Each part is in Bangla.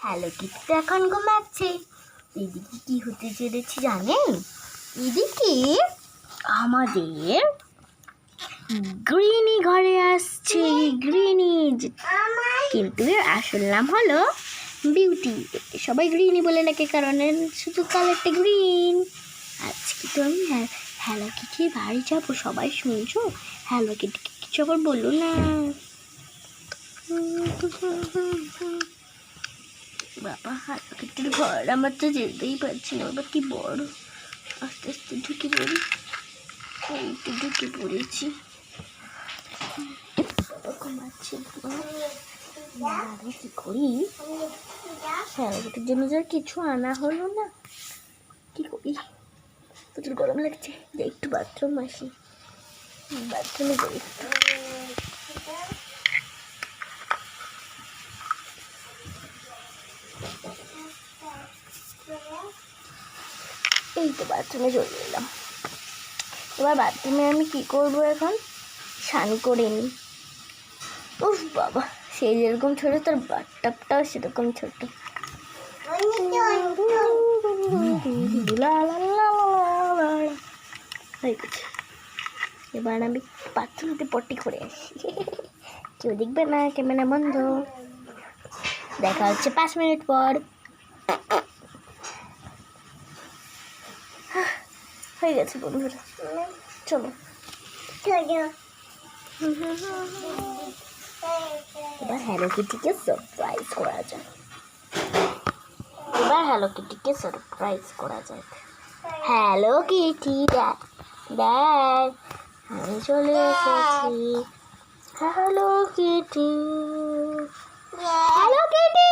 হ্যালো কিটি তো এখন ঘুমাচ্ছে। এদিকে কি হতে চলেছে জানেন? এদিকে আমাদের গ্রিনি ঘরে আসছে। গ্রিনি কিন্তু এর আসল নাম হলো বিউটি। সবাই গ্রিনি বলে ডাকে কারণ এর শুধু কালারটা গ্রিন। আজকে তো আমি হ্যালো কিটির বাড়ি যাবো। সবাই শুনছো? হ্যালো কিটিকে কিছু আবার বলো না। বাবা, হ্যালো কিটির ঘর আমার তো যেতেই পারছি না। বাবা কি বড়। আস্তে আস্তে ঢুকে পড়ি। এইটা ঢুকে পড়েছি। ঘুমাচ্ছি কি করি? হ্যালো কিটির জন্য যা কিছু আনা হলো না, কি করি? প্রচুর গরম লাগছে। যাই একটু বাথরুম আসি। বাথরুমে যাই একটু। এই তো বাথরুমে চলে এলাম। এবার বাথরুমে আমি কি করবো এখন? স্নান করে নিই। উফ বাবা, সে যেরকম ছোট তার বাথটাবটাও সেরকম ছোট। এবার আমি বাথরুমে পটি করে আসি। কেউ দেখবে না, ক্যামেরা বন্ধ। দেখা হচ্ছে 5 মিনিট পর। হয়ে গেছে বন্ধুরা, চলো। এবার হ্যালো কিটিকে সারপ্রাইজ করা যায়। হ্যালো কিটি, দেখ আমি চলে এসেছি। Hello Kitty, hello Kitty,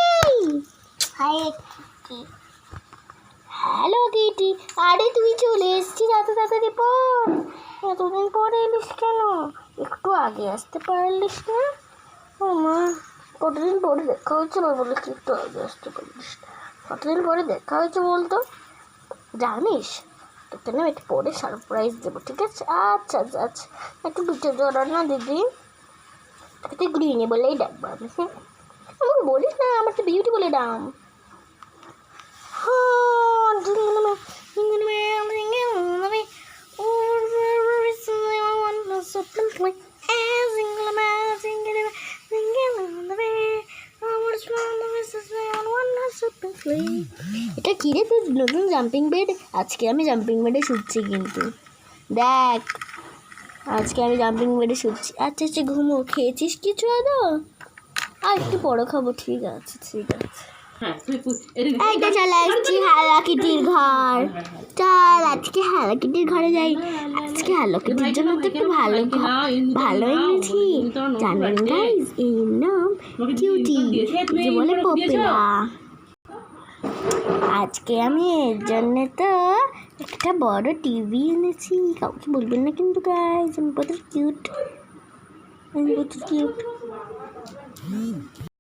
hello Kitty. আরে তুই চলে এসেছিস এত তাড়াতাড়ি পর? এতদিন পরে এলিস কেন? একটু আগে আসতে পারলিস না? ও মা, কতদিন পরে দেখা হয়েছে না বলে কি একটু আগে আসতে পারলিস? কতদিন পরে দেখা হয়েছে বলতো? জানিস তোকে না একটু পরে সারপ্রাইজ দেবো, ঠিক আছে? আচ্ছা আচ্ছা আচ্ছা, একটু পিঠে জড়া না দিদি, তুই গ্রিনি বলেই ডাকবো আমি। আমাকে বলিস না, আমার তো বিউটি বলে ডাম। এটা কি রে, তুই নতুন জাম্পিং বেড? আজকে আমি জাম্পিং বেডে শুচ্ছি কিন্তু দেখ, আজকে আমি জাম্পিং বেডে শুচ্ছি। আচ্ছা আচ্ছা ঘুমো। খেয়েছিস কিছু আদৌ? আর একটু বড় খাবো। ঠিক আছে ঠিক আছে। এইটা চলে আসছি হ্যালো কিটির ঘর। চল আজকে হ্যালো কিটির ঘরে যাই। আজকে হ্যালো কিটির জন্য তো একটু ভালো এনেছি। জানেন গাইজ, এই নাম কিউটি, যে বলে পপিলা। আজকে আমি এর জন্য তো একটা বড় টিভি এনেছি। কাউকে বলবেন না কিন্তু গাইজ, আমি কত কিউট।